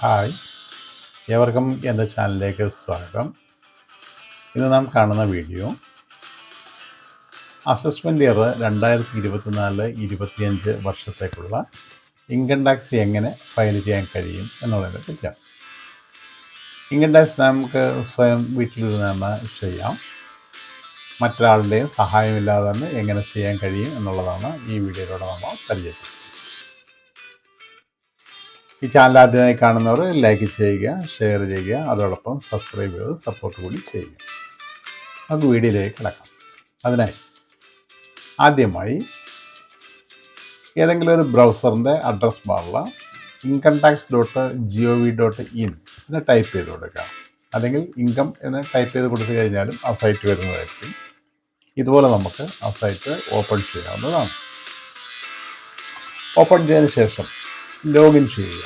Hi, ഏവർക്കും എൻ്റെ ചാനലിലേക്ക് സ്വാഗതം. ഇന്ന് നാം കാണുന്ന വീഡിയോ അസസ്മെൻ്റ് ഇയർ 2024-25 വർഷത്തേക്കുള്ള ഇൻകം ടാക്സ് എങ്ങനെ ഫയൽ ചെയ്യാൻ കഴിയും എന്നുള്ളതിനെ പറ്റിയാണ്. ഇൻകം ടാക്സ് നമുക്ക് സ്വയം വീട്ടിലിരുന്ന് തന്നെ ചെയ്യാം. മറ്റൊരാളുടെയും സഹായമില്ലാതെ തന്നെ എങ്ങനെ ചെയ്യാൻ കഴിയും എന്നുള്ളതാണ് ഈ വീഡിയോയിലൂടെ നമ്മൾ പരിചയപ്പെടുന്നത്. ഈ ചാനൽ ആദ്യമായി കാണുന്നവർ ലൈക്ക് ചെയ്യുക, ഷെയർ ചെയ്യുക, അതോടൊപ്പം സബ്സ്ക്രൈബ് ചെയ്ത് സപ്പോർട്ട് കൂടി ചെയ്യുക. നമുക്ക് വീഡിയോയിലേക്ക് കിടക്കാം. അതിനായി ആദ്യമായി ഏതെങ്കിലും ഒരു ബ്രൗസറിൻ്റെ അഡ്രസ് ബാറിൽ incometax.gov.in എന്ന് ടൈപ്പ് ചെയ്ത് കൊടുക്കുക. അല്ലെങ്കിൽ ഇൻകം എന്ന് ടൈപ്പ് ചെയ്ത് കൊടുത്തു കഴിഞ്ഞാലും ആ സൈറ്റ് വരുന്നതായിരിക്കും. ഇതുപോലെ നമുക്ക് ആ സൈറ്റ് ഓപ്പൺ ചെയ്യാവുന്നതാണ്. ഓപ്പൺ ചെയ്തതിന് ശേഷം ലോഗിൻ ചെയ്യുക.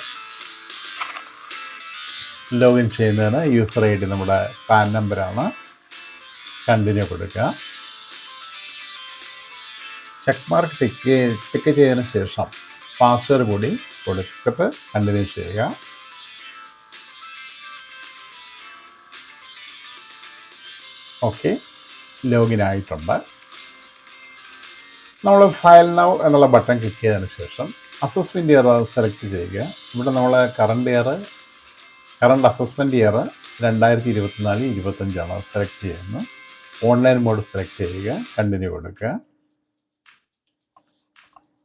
ലോഗിൻ ചെയ്യുന്നതിന് യൂസർ ഐ ഡി നമ്മുടെ പാൻ നമ്പറാണ്. കണ്ടിന്യൂ കൊടുക്കുക. ചെക്ക് മാർക്ക് ടിക്ക് ചെയ്തതിന് ശേഷം പാസ്വേഡ് കൂടി കൊടുത്തിട്ട് കണ്ടിന്യൂ ചെയ്യുക. ഓക്കെ, ലോഗിൻ ആയിട്ടുണ്ട്. നമ്മൾ ഫയൽ നൗ എന്നുള്ള ബട്ടൺ ക്ലിക്ക് ചെയ്തതിന് ശേഷം അസസ്മെൻ്റ് ഇയർ സെലക്ട് ചെയ്യുക. ഇവിടെ നമ്മൾ കറണ്ട് അസസ്മെൻ്റ് ഇയർ 2024-25 സെലക്ട് ചെയ്യുന്നു. ഓൺലൈൻ മോഡ് സെലക്ട് ചെയ്യുക, കണ്ടിന്യൂ കൊടുക്കുക.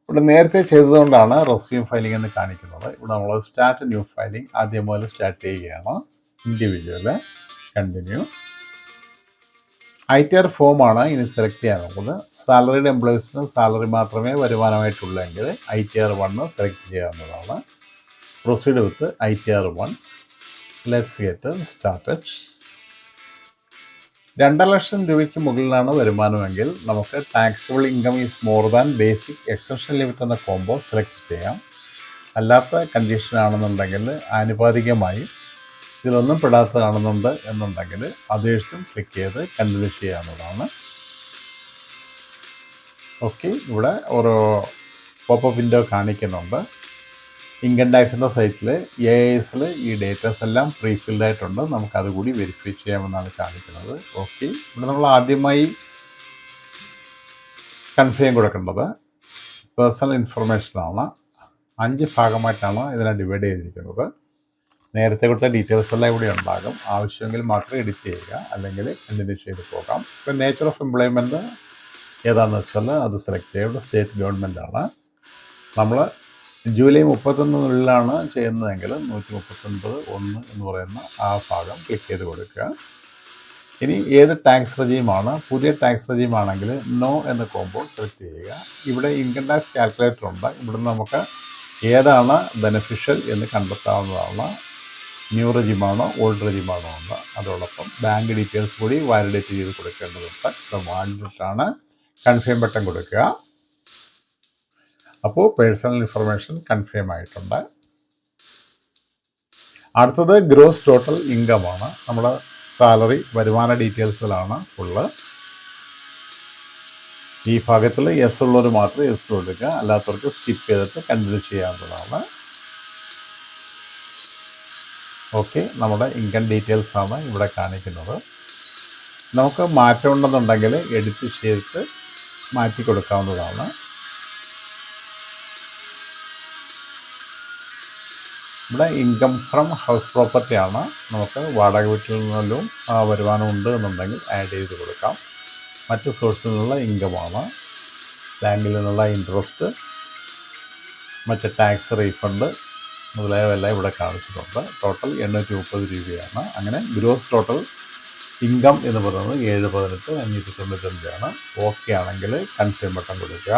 ഇവിടെ നേരത്തെ ചെയ്തതുകൊണ്ടാണ് റെസ്യൂം ഫയലിംഗ് എന്ന് കാണിക്കുന്നത്. ഇവിടെ നമ്മൾ സ്റ്റാർട്ട് ന്യൂ ഫയലിംഗ് ആദ്യം മുതൽ സ്റ്റാർട്ട് ചെയ്യുകയാണ്. Individual, continue. ITR ഫോമാണ് ഇനി സെലക്ട് ചെയ്യാനുള്ളത്. സാലറിഡ് എംപ്ലോയീസിന് സാലറി മാത്രമേ വരുമാനമായിട്ടുള്ളെങ്കിൽ ITR 1 സെലക്ട് ചെയ്യാവുന്നതാണ്. Proceed with ITR 1. Let's get started. 2 ലക്ഷം രൂപയ്ക്ക് മുകളിലാണ് വരുമാനമെങ്കിൽ നമുക്ക് taxable income is more than basic exception limit എന്ന കോംബോ സെലക്ട് ചെയ്യാം. അല്ലാത്ത കണ്ടീഷനാണെന്നുണ്ടെങ്കിൽ ആനുപാതികമായി ഇതിലൊന്നും പെടാത്തതാണെന്നുണ്ടെങ്കിൽ അതേഴ്സും ക്ലിക്ക് ചെയ്ത് കണ്ടിന്യൂ ചെയ്യാവുന്നതാണ്. ഓക്കെ, ഇവിടെ ഒരു പോപ്പപ്പ് വിൻഡോ കാണിക്കുന്നുണ്ട്. ഇൻകം ടാക്സിൻ്റെ സൈറ്റിൽ AISൽ ഈ ഡേറ്റാസ് എല്ലാം പ്രീ ഫിൽഡ് ആയിട്ടുണ്ട്. നമുക്കത് കൂടി വെരിഫൈ ചെയ്യാമെന്നാണ് കാണിക്കുന്നത്. ഓക്കെ, ഇവിടെ നമ്മൾ ആദ്യമായി കൺഫേം കൊടുക്കേണ്ടത് പേഴ്സണൽ ഇൻഫർമേഷനാണ്. 5 ഭാഗമായിട്ടാണ് ഇതിനെ ഡിവൈഡ് ചെയ്തിരിക്കുന്നത്. നേരത്തെ കൊടുത്ത ഡീറ്റെയിൽസ് എല്ലാം ഇവിടെ ഉണ്ടാകും. ആവശ്യമെങ്കിൽ മാത്രം എഡിറ്റ് ചെയ്യുക, അല്ലെങ്കിൽ കണ്ടിന്യൂ ചെയ്ത് പോകാം. ഇപ്പോൾ നേച്ചർ ഓഫ് എംപ്ലോയ്മെൻറ്റ് ഏതാണെന്ന് വെച്ചാൽ അത് സെലക്ട് ചെയ്യുക. ഇവിടെ സ്റ്റേറ്റ് ഗവൺമെൻറ്റാണ്. നമ്മൾ ജൂലൈ 31-നുള്ളിലാണ് ചെയ്യുന്നതെങ്കിൽ 139(1) എന്ന് പറയുന്ന ആ ഭാഗം ക്ലിക്ക് ചെയ്ത് കൊടുക്കുക. ഇനി ഏത് ടാക്സ് റെജീമാണ്? പുതിയ ടാക്സ് റെജീമാണെങ്കിൽ നോ എന്ന കോംബോ സെലക്ട് ചെയ്യുക. ഇവിടെ ഇൻകം ടാക്സ് കാൽക്കുലേറ്റർ ഉണ്ട്. ഇവിടെ നമുക്ക് ഏതാണ് ബെനിഫിഷ്യൽ എന്ന് കണ്ടെത്താവുന്നതാണ്. ന്യൂ റെജീമാണോ ഓൾഡ് റെജീമാണോ എന്ന്. അതോടൊപ്പം ബാങ്ക് ഡീറ്റെയിൽസ് കൂടി വാലിഡേറ്റ് ചെയ്ത് കൊടുക്കേണ്ടതുണ്ട്. ഇത് വാലിഡേറ്റാണ്. കൺഫേം ബട്ടൺ കൊടുക്കുക. അപ്പോൾ പേഴ്സണൽ ഇൻഫർമേഷൻ കൺഫേം ആയിട്ടുണ്ട്. അടുത്തത് ഗ്രോസ് ടോട്ടൽ ഇൻകമാണ്. നമ്മുടെ സാലറി വരുമാന ഡീറ്റെയിൽസിലാണ് ഫുള്ള്. ഈ ഭാഗത്തിൽ യെസ് ഉള്ളവർ മാത്രം യെസ് കൊടുക്കുക, അല്ലാത്തവർക്ക് സ്കിപ്പ് ചെയ്തിട്ട് കണ്ടിന്യൂ ചെയ്യാവുന്നതാണ്. ഓക്കെ, നമ്മുടെ ഇൻകം ഡീറ്റെയിൽസാണ് ഇവിടെ കാണിക്കുന്നത്. നമുക്ക് മാറ്റം ഉണ്ടെന്നുണ്ടെങ്കിൽ എഡിറ്റ് ചെയ്തിട്ട് മാറ്റി കൊടുക്കാവുന്നതാണ്. ഇവിടെ ഇൻകം ഫ്രം ഹൗസ് പ്രോപ്പർട്ടിയാണ്. നമുക്ക് വാടക വീട്ടിൽ നിന്നും വരുമാനമുണ്ട് എന്നുണ്ടെങ്കിൽ ആഡ് ചെയ്ത് കൊടുക്കാം. മറ്റ് സോഴ്സിൽ നിന്നുള്ള ഇൻകമാണ്. ബാങ്കിൽ നിന്നുള്ള ഇൻട്രസ്റ്റ്, മറ്റ് ടാക്സ് റീഫണ്ട് മുതലായവയെല്ലാം ഇവിടെ കാണിച്ചിട്ടുണ്ട്. ടോട്ടൽ 830 രൂപയാണ്. അങ്ങനെ ഗ്രോസ് ടോട്ടൽ ഇൻകം എന്ന് പറയുന്നത് 718,595 ഓക്കെ ആണെങ്കിൽ കൺഫേം ബട്ടൺ കൊടുക്കുക.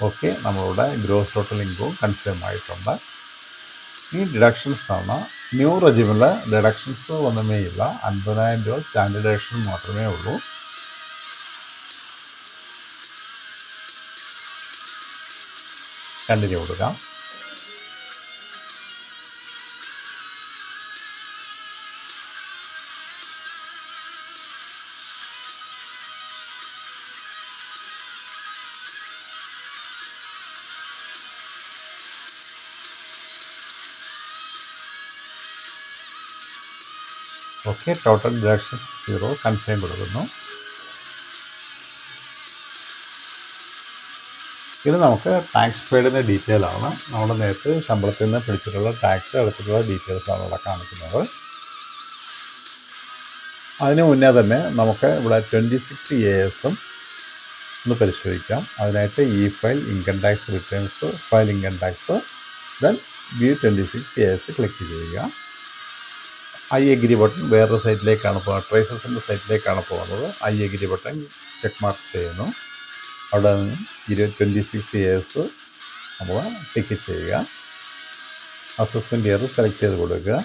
ഓക്കെ, നമ്മളുടെ ഗ്രോസ് ടോട്ടൽ ഇൻകവും കൺഫേം ആയിട്ടുണ്ട്. ഈ ഡിഡക്ഷൻസ് ആണ്. ന്യൂ റെജിമിൽ ഡിഡക്ഷൻസ് ഒന്നുമേ ഇല്ല. 50,000 രൂപ സ്റ്റാൻഡേർഡ് ഡിഡക്ഷൻ മാത്രമേ ഉള്ളൂ. കണ്ടിന്യൂ കൊടുക്കാം. ഓക്കെ, ടോട്ടൽ ഡിഡക്ഷൻസ് 0, കൺഫേം കൊടുക്കുന്നു. ഇത് നമുക്ക് ടാക്സ് പെയ്ഡിൻ്റെ ഡീറ്റെയിൽ ആണ്. നമ്മൾ നേരത്തെ ശമ്പളത്തിൽ നിന്ന് പിടിച്ചിട്ടുള്ള ടാക്സ് എടുത്തിട്ടുള്ള ഡീറ്റെയിൽസാണ് ഇവിടെ കാണിക്കുന്നത്. അതിന് മുന്നേ തന്നെ നമുക്ക് ഇവിടെ 26AS ഒന്ന് പരിശോധിക്കാം. അതിനായിട്ട് E file, income tax returns, file income tax, then view 26AS click ചെയ്യുക. ഐ എഗ്രി ബട്ടൺ വേറൊരു സൈറ്റിലേക്കാണ് പോകുന്നത്, ട്രേസസിൻ്റെ സൈറ്റിലേക്കാണ് പോകുന്നത്. I agree button check mark ചെയ്യുന്നു. അവിടെ നിന്ന് 26AS നമ്മൾ ടിക്ക് ചെയ്യുക. അസസ്മെൻറ്റ് ഇയർ സെലക്ട് ചെയ്ത് കൊടുക്കുക.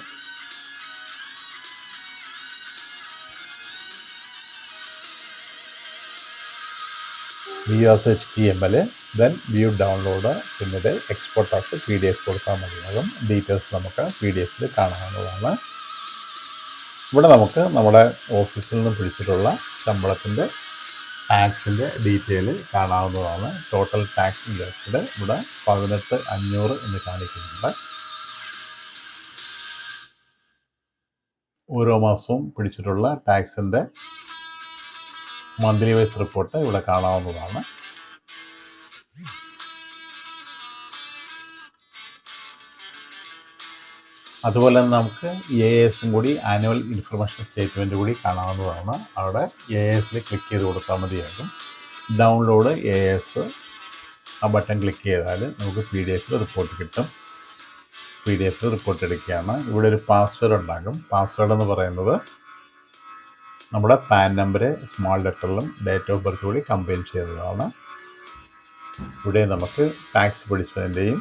View as HTML, then view download, പിന്നീട് എക്സ്പോർട്ട് ആസ് PDF കൊടുത്താൽ മതിയാകും. ഡീറ്റെയിൽസ് നമുക്ക് PDF കാണാവുന്നതാണ്. ഇവിടെ നമുക്ക് നമ്മുടെ ഓഫീസിൽ നിന്ന് പിടിച്ചിട്ടുള്ള ശമ്പളത്തിൻ്റെ ടാക്സിൻ്റെ ഡീറ്റെയിൽ കാണാവുന്നതാണ്. ടോട്ടൽ ടാക്സ് ഡിഡക്റ്റഡ് ഇവിടെ 18,500 എന്ന് കാണിക്കുന്നുണ്ട്. ഓരോ മാസവും പിടിച്ചിട്ടുള്ള ടാക്സിൻ്റെ മന്ത്ലി വൈസ് റിപ്പോർട്ട് ഇവിടെ കാണാവുന്നതാണ്. അതുപോലെ തന്നെ നമുക്ക് AS കൂടി ആനുവൽ ഇൻഫർമേഷൻ സ്റ്റേറ്റ്മെൻറ്റ് കൂടി കാണാവുന്നതാണ്. അവിടെ AS ക്ലിക്ക് ചെയ്ത് കൊടുത്താൽ മതിയാകും. ഡൗൺലോഡ് AS ആ ബട്ടൺ ക്ലിക്ക് ചെയ്താൽ നമുക്ക് PDF റിപ്പോർട്ട് കിട്ടും. PDF റിപ്പോർട്ട് എടുക്കുകയാണ്. ഇവിടെ ഒരു പാസ്വേഡ് ഉണ്ടാകും. പാസ്വേഡ് എന്ന് പറയുന്നത് നമ്മുടെ പാൻ നമ്പർ സ്മോൾ ലെറ്ററിലും ഡേറ്റ് ഓഫ് ബർത്ത് കൂടി കമ്പൈൻ ചെയ്തതാണ്. ഇവിടെ നമുക്ക് ടാക്സ് പിടിച്ചതിൻ്റെയും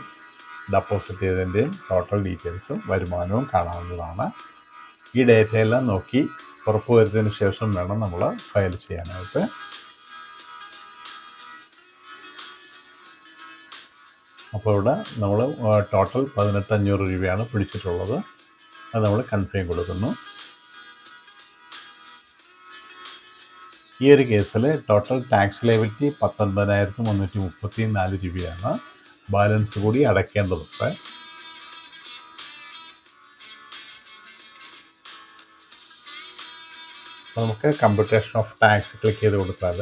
ഡെപ്പോസിറ്റ് ചെയ്തതിൻ്റെയും ടോട്ടൽ ഡീറ്റെയിൽസും വരുമാനവും കാണാവുന്നതാണ്. ഈ ഡേറ്റയെല്ലാം നോക്കി ഉറപ്പ് വരുത്തിയതിന് ശേഷം വേണം നമ്മൾ ഫയൽ ചെയ്യാനായിട്ട്. അപ്പോൾ ഇവിടെ നമ്മൾ ടോട്ടൽ 18,500 രൂപയാണ് പിടിച്ചിട്ടുള്ളത്. അത് നമ്മൾ കൺഫേം കൊടുക്കുന്നു. ഈ ഒരു കേസിൽ ടോട്ടൽ ടാക്സ് ലയബിലിറ്റി 19,334 രൂപയാണ്. ബാലൻസ് കൂടി അടയ്ക്കേണ്ടതുണ്ട്. നമുക്ക് കമ്പ്യൂട്ടേഷൻ ഓഫ് ടാക്സ് ക്ലിക്ക് ചെയ്ത് കൊടുത്താൽ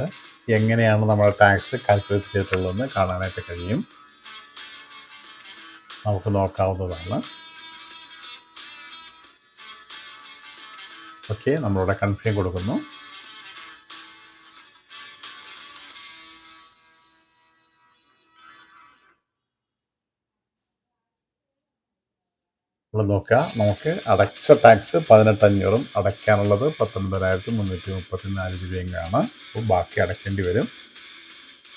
എങ്ങനെയാണ് നമ്മുടെ ടാക്സ് കാൽക്കുലേറ്റ് ചെയ്തിട്ടുള്ളതെന്ന് കാണാനായിട്ട് കഴിയും. നമുക്ക് നോക്കാവുന്നതാണ്. ഓക്കെ, നമ്മളിവിടെ കൺഫേം കൊടുക്കുന്നു. നമ്മൾ നോക്കുക, നമുക്ക് അടച്ച ടാക്സ് 18,500, അടയ്ക്കാനുള്ളത് 19,334 രൂപയാണ്. അപ്പോൾ ബാക്കി അടയ്ക്കേണ്ടി വരും.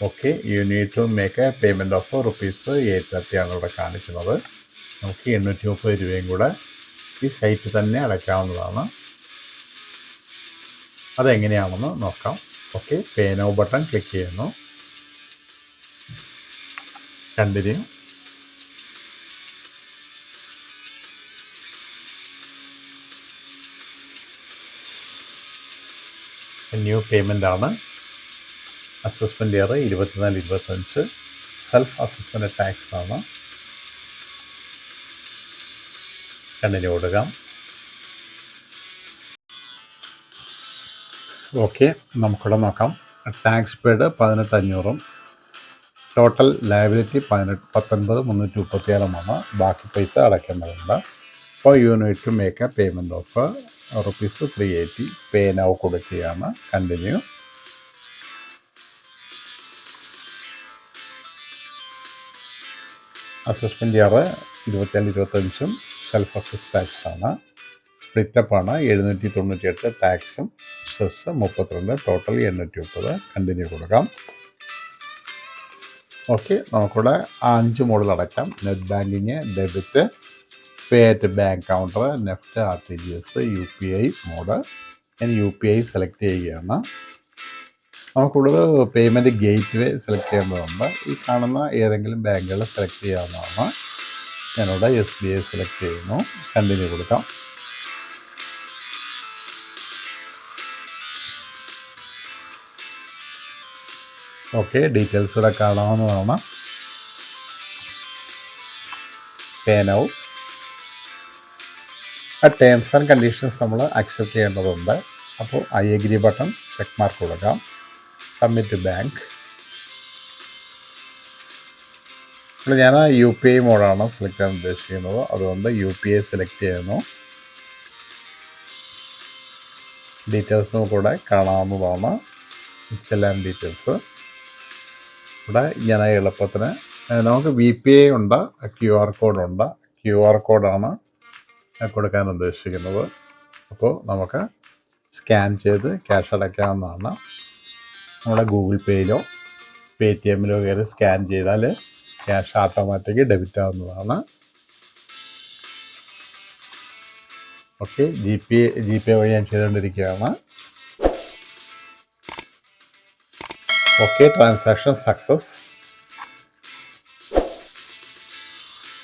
Okay, you need to make a payment of ₹830 ആണ് ഇവിടെ കാണിക്കുന്നത്. നമുക്ക് 830 രൂപയും കൂടെ ഈ സൈറ്റ് തന്നെ അടയ്ക്കാവുന്നതാണ്. അതെങ്ങനെയാണെന്ന് നോക്കാം. ഓക്കെ, പേ നൗ ബട്ടൺ ക്ലിക്ക് ചെയ്യുന്നു. കണ്ടിന്യൂ. ന്യൂ പേയ്മെൻ്റ് ആണ്. Assessment year 24-25, self assessment tax ആണ്. കണ്ടിന്യൂ കൊടുക്കാം. ഓക്കെ, നമുക്കിവിടെ നോക്കാം. ടാക്സ് പെയ്ഡ് 18,500, ടോട്ടൽ ലയബിലിറ്റി 19,334 ബാക്കി പൈസ അടയ്ക്കേണ്ടതുണ്ട്. അപ്പോൾ you need to make a payment of ₹380. Pay now കൊടുക്കുകയാണ്. Continue. Assessment year 24-25 self assess tax ആണ്. സ്പ്ലിറ്റപ്പാണ്. 798 ടാക്സും സെസ് 32, ടോട്ടൽ 830. കണ്ടിന്യൂ കൊടുക്കാം. ഓക്കെ, നമുക്കിവിടെ 5 മോഡിൽ അടയ്ക്കാം. Net banking, debit, pay at bank counter, NEFT, RTGS, UPI mode. ഞാൻ UPI സെലക്ട് ചെയ്യുകയാണ്. നമുക്കിവിടെ പേയ്മെൻറ്റ് ഗേറ്റ് വേ സെലക്ട് ചെയ്യേണ്ടതുണ്ട്. ഈ കാണുന്ന ഏതെങ്കിലും ബാങ്കുകൾ സെലക്ട് ചെയ്യാവുന്നതാണ്. ഞാനിവിടെ SBI സെലക്ട് ചെയ്യുന്നു. കണ്ടിന്യൂ കൊടുക്കാം. ഓക്കെ, ഡീറ്റെയിൽസ് ഇവിടെ കാണാവുന്നതാണ്. Pay now. ആ ടേംസ് ആൻഡ് കണ്ടീഷൻസ് നമ്മൾ അക്സെപ്റ്റ് ചെയ്യേണ്ടതുണ്ട്. അപ്പോൾ I agree button check mark കൊടുക്കാം. Submit bank. അപ്പോൾ ഞാൻ UPI മോഡാണ് സെലക്ട് ചെയ്യാൻ ഉദ്ദേശിക്കുന്നത്, അതുകൊണ്ട് UPI സെലക്ട് ചെയ്യുന്നു. ഡീറ്റെയിൽസും കൂടെ കാണാവുന്നതാണ്. ചെല്ലാൻ ഡീറ്റെയിൽസ് ഇവിടെ ഇങ്ങനെ എളുപ്പത്തിന് നമുക്ക് VPI ഉണ്ട്, QR കോഡുണ്ട്. QR കോഡാണ് കൊടുക്കാൻ ഉദ്ദേശിക്കുന്നത്. അപ്പോൾ നമുക്ക് സ്കാൻ ചെയ്ത് ക്യാഷ് അടയ്ക്കാവുന്നതാണ്. നമ്മുടെ ഗൂഗിൾ പേയിലോ പേടിഎമ്മിലോ കയറി സ്കാൻ ചെയ്താൽ ക്യാഷ് ഓട്ടോമാറ്റിക് ഡെബിറ്റ് ആവുന്നതാണ്. ഓക്കെ, ജി പേ വഴി ഞാൻ ചെയ്തുകൊണ്ടിരിക്കുകയാണ്. Okay, transaction success.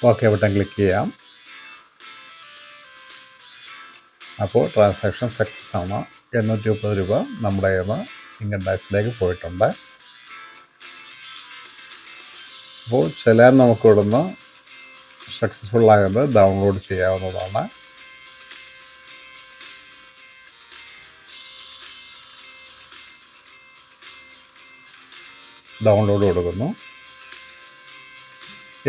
Okay button click ചെയ്യാം. അപ്പോൾ ട്രാൻസാക്ഷൻ സക്സസ് ആണ്. 830 രൂപ നമ്മുടെ കയ്യിൽ നിന്ന് ഇൻകം ടാക്സിലേക്ക് പോയിട്ടുണ്ട്. അപ്പോൾ ചെല്ലാൻ നമുക്ക് ഇവിടുന്ന് സക്സസ്ഫുൾ ആയത് ഡൗൺലോഡ് ചെയ്യാവുന്നതാണ്. ഡൗൺലോഡ് കൊടുക്കുന്നു.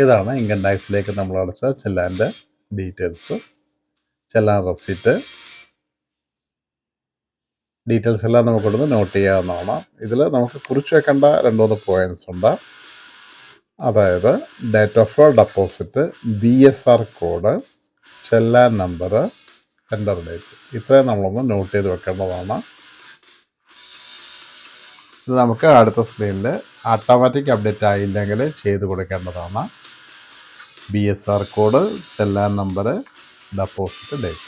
ഇതാണ് ഇൻകം ടാക്സിലേക്ക് നമ്മൾ അടച്ച ചെല്ലാൻ്റെ ഡീറ്റെയിൽസ്, ചെല്ലാൻ റെസിപ്റ്റ് ഡീറ്റെയിൽസ് എല്ലാം നമുക്കിവിടുന്ന് നോട്ട് ചെയ്യാവുന്നതാണ്. ഇതിൽ നമുക്ക് കുറിച്ച് വെക്കേണ്ട 2-3 പോയിൻറ്റ്സ് ഉണ്ട്. അതായത് date of deposit, BSR code, ചെല്ലാൻ നമ്പർ, ടെൻഡർ ഡേറ്റ്, ഇത്രയും നമ്മളൊന്ന് നോട്ട് ചെയ്ത് വെക്കേണ്ടതാണ്. ഇത് നമുക്ക് അടുത്ത സ്ക്രീനിൽ ഓട്ടോമാറ്റിക് അപ്ഡേറ്റ് ആയില്ലെങ്കിൽ ചെയ്ത് കൊടുക്കേണ്ടതാണ്. BSR കോഡ്, ചെല്ലാൻ നമ്പർ, ഡെപ്പോസിറ്റ് ഡേറ്റ്.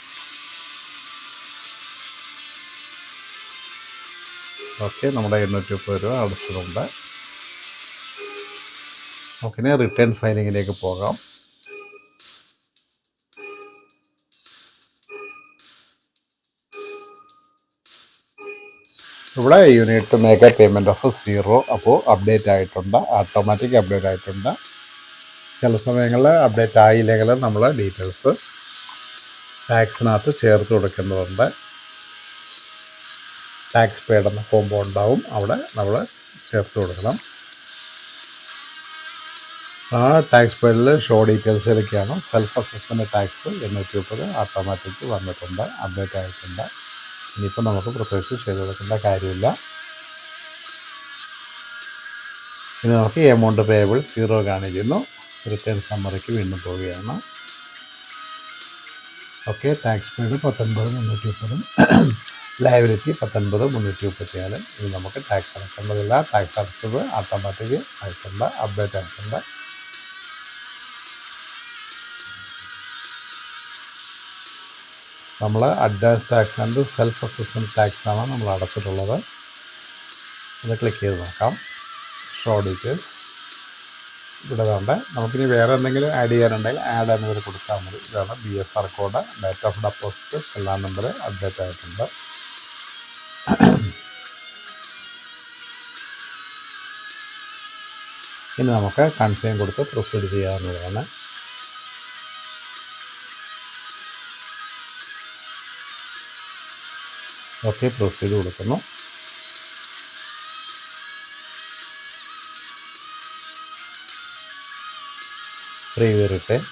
ഓക്കെ, നമ്മുടെ 830 രൂപ അടച്ചിട്ടുണ്ട്. നമുക്കിനി റിട്ടേൺ ഫയലിങ്ങിലേക്ക് പോകാം. ഇവിടെ unit make a payment of 0. അപ്പോൾ അപ്ഡേറ്റ് ആയിട്ടുണ്ട്, ഓട്ടോമാറ്റിക് അപ്ഡേറ്റ് ആയിട്ടുണ്ട്. ചില സമയങ്ങളിൽ അപ്ഡേറ്റ് ആയില്ലെങ്കിൽ നമ്മൾ ഡീറ്റെയിൽസ് ടാക്സിനകത്ത് ചേർത്ത് കൊടുക്കേണ്ടതുണ്ട്. ടാക്സ് പെയ്ഡ് എന്ന കോംബോ ഉണ്ടാവും, അവിടെ നമ്മൾ ചേർത്ത് കൊടുക്കണം. ആ ടാക്സ് പെയ്ഡിൽ ഷോ ഡീറ്റെയിൽസിലേക്കാണ്. സെൽഫ് അസസ്മെൻറ്റ് ടാക്സ് 830 ഓട്ടോമാറ്റിക് വന്നിട്ടുണ്ട്, അപ്ഡേറ്റ് ആയിട്ടുണ്ട്. ഇനിയിപ്പോൾ നമുക്ക് പ്രത്യേകിച്ച് ചെയ്ത് കൊടുക്കേണ്ട കാര്യമില്ല. ഇനി നമുക്ക് എമൗണ്ട് പേയബിൾ 0 കാണിക്കുന്നു. റിട്ടേൺ സമ്മറിക്ക് വീണ്ടും പോവുകയാണ്. Okay, tax paid 19,330, liability 19,334. ഇത് നമുക്ക് ടാക്സ് അടക്കേണ്ടതില്ല. ടാക്സ് അടച്ചത് ഓട്ടോമാറ്റിക് ആയിട്ടുണ്ട്, അപ്ഡേറ്റ് ആയിട്ടുണ്ട്. നമ്മൾ advance tax and self assessment ടാക്സാണ് നമ്മൾ അടച്ചിട്ടുള്ളത്. അത് ക്ലിക്ക് ചെയ്ത് നോക്കാം. ഷോ ഡീറ്റെയിൽസ് ഇവിടെ ഉണ്ട്. നമുക്കിനി വേറെ എന്തെങ്കിലും ആഡ് ചെയ്യാനുണ്ടെങ്കിൽ ആഡ് എന്നതിൽ കൊടുത്താൽ മതി. ഇതാണ് BSR code, date of deposit, ചെല്ലാൻ നമ്പർ അപ്ഡേറ്റ് ആയിട്ടുണ്ട്. ഇനി നമുക്ക് കൺഫേം കൊടുത്ത് പ്രൊസീഡ് ചെയ്യാവുന്നതാണ്. ഓക്കെ, പ്രൊസീഡ് കൊടുക്കുന്നു. Preview return.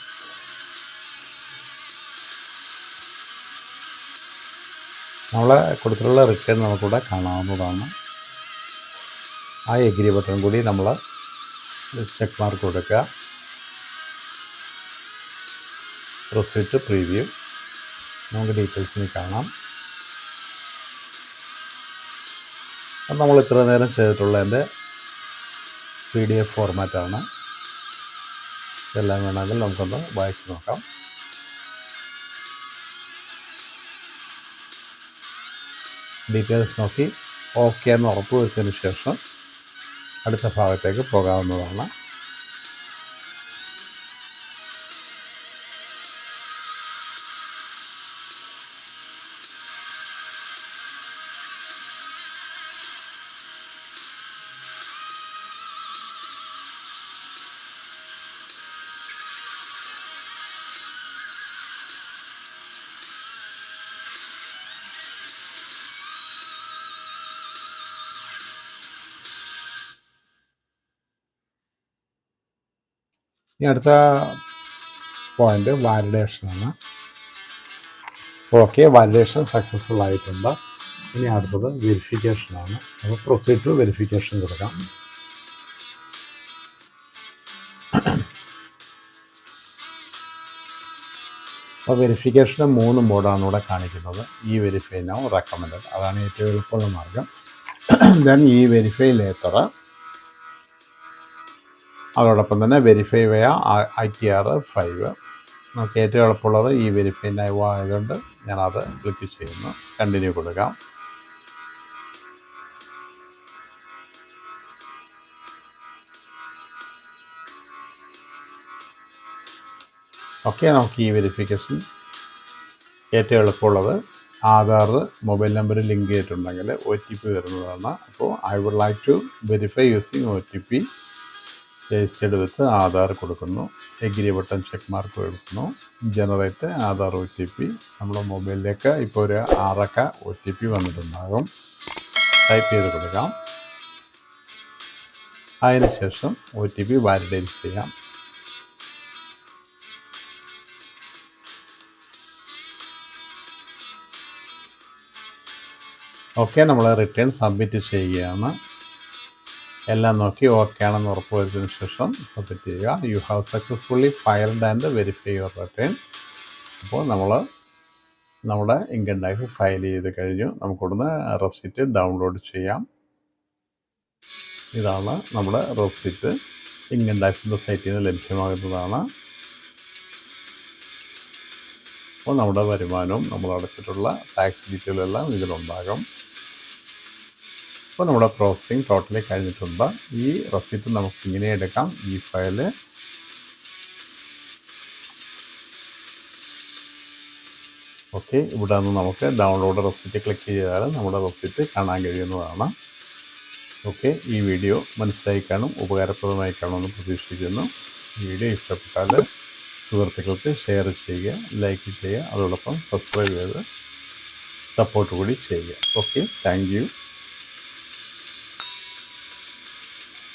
നമ്മൾ കൊടുത്തിട്ടുള്ള റിട്ടേൺ നമുക്കിവിടെ കാണാവുന്നതാണ്. ആ എഗ്രി ബട്ടൺ കൂടി നമ്മൾ ചെക്ക് മാർക്ക് കൊടുക്കുക. Proceed to preview. നമുക്ക് ഡീറ്റെയിൽസിന് കാണാം. അത് നമ്മൾ ഇത്ര നേരം ചെയ്തിട്ടുള്ളതിൻ്റെ PDF ഫോർമാറ്റാണ്. ഇതെല്ലാം വേണമെങ്കിൽ നമുക്കൊന്ന് വായിച്ച് നോക്കാം. ഡീറ്റെയിൽസ് നോക്കി ഓക്കെ എന്ന് ഉറപ്പ് വരുത്തിയതിന് ശേഷം അടുത്ത ഭാഗത്തേക്ക് പോകാവുന്നതാണ്. ഇനി അടുത്ത പോയിൻ്റ് വാലിഡേഷനാണ്. ഓക്കെ, വാലിഡേഷൻ സക്സസ്ഫുൾ ആയിട്ടുണ്ട്. ഇനി അടുത്തത് വെരിഫിക്കേഷനാണ്. അപ്പോൾ പ്രൊസീഡ് ടു വെരിഫിക്കേഷൻ കൊടുക്കാം. അപ്പോൾ വെരിഫിക്കേഷന് 3 മോഡാണ് ഇവിടെ കാണിക്കുന്നത്. വെരിഫൈ നൗ, റെക്കമെൻഡഡ്, അതാണ് ഏറ്റവും എളുപ്പമുള്ള മാർഗം. ദെൻ വെരിഫൈ ലേറ്റർ, അതോടൊപ്പം തന്നെ വെരിഫൈ വയ ITR 5. നമുക്ക് ഏറ്റവും എളുപ്പമുള്ളത് വെരിഫൈ നൗ ആയതുകൊണ്ട് ഞാനത് ക്ലിക്ക് ചെയ്യുന്നു. കണ്ടിന്യൂ കൊടുക്കാം. ഓക്കെ, നമുക്ക് വെരിഫിക്കേഷൻ ഏറ്റവും എളുപ്പമുള്ളത് ആധാർ മൊബൈൽ നമ്പർ ലിങ്ക് ചെയ്തിട്ടുണ്ടെങ്കിൽ OTP വരുന്നതാണ്. അപ്പോൾ I would like to verify using OTP registered with Aadhaar കൊടുക്കുന്നു. എഗ്രി ബട്ടൺ ചെക്ക് മാർക്ക് കൊടുക്കുന്നു. Generate Aadhaar OTP. നമ്മുടെ മൊബൈലിലേക്ക് ഇപ്പോൾ ഒരു 6 അക്ക OTP വന്നിട്ടുണ്ടാകും. ടൈപ്പ് ചെയ്ത് കൊടുക്കാം. അതിനുശേഷം OTP വാലിഡേറ്റ് ചെയ്യാം. ഓക്കെ, നമ്മൾ റിട്ടേൺ സബ്മിറ്റ് ചെയ്യുകയാണ്. എല്ലാം നോക്കി ഓക്കെ ആണെന്ന് ഉറപ്പ് വരുത്തിയതിനു ശേഷം സബ്മിറ്റ് ചെയ്യുക. You have successfully filed and verify your return. അപ്പോൾ നമ്മൾ നമ്മുടെ ഇൻകം ടാക്സ് ഫയൽ ചെയ്ത് കഴിഞ്ഞു. നമുക്കിവിടുന്ന് റെസിപ്റ്റ് ഡൗൺലോഡ് ചെയ്യാം. ഇതാണ് നമ്മുടെ റെസിപ്റ്റ്. ഇൻകം ടാക്സിൻ്റെ സൈറ്റിൽ നിന്ന് ലഭ്യമാകുന്നതാണ്. അപ്പോൾ നമ്മുടെ വരുമാനവും നമ്മൾ അടച്ചിട്ടുള്ള ടാക്സ് ഡീറ്റെയിലെല്ലാം ഇതിലുണ്ടാകും. അപ്പോൾ നമ്മുടെ പ്രോസസ്സിങ് ടോട്ടലി കഴിഞ്ഞിട്ടുണ്ട്. റെസിപ്റ്റ് നമുക്ക് ഇങ്ങനെ എടുക്കാം. ഫയല് ഓക്കെ, ഇവിടെ നിന്ന് നമുക്ക് ഡൗൺലോഡ് റെസിപ്റ്റ് ക്ലിക്ക് ചെയ്താൽ നമ്മുടെ റെസിപ്റ്റ് കാണാൻ കഴിയുന്നതാണ്. ഓക്കെ, വീഡിയോ മനസ്സിലായി കാണും, ഉപകാരപ്രദമായി കാണുമെന്ന് പ്രതീക്ഷിക്കുന്നു. വീഡിയോ ഇഷ്ടപ്പെട്ടാൽ സുഹൃത്തുക്കൾക്ക് ഷെയർ ചെയ്യുക, ലൈക്ക് ചെയ്യുക, അതോടൊപ്പം സബ്സ്ക്രൈബ് ചെയ്ത് സപ്പോർട്ട് കൂടി ചെയ്യുക. Okay, thank you.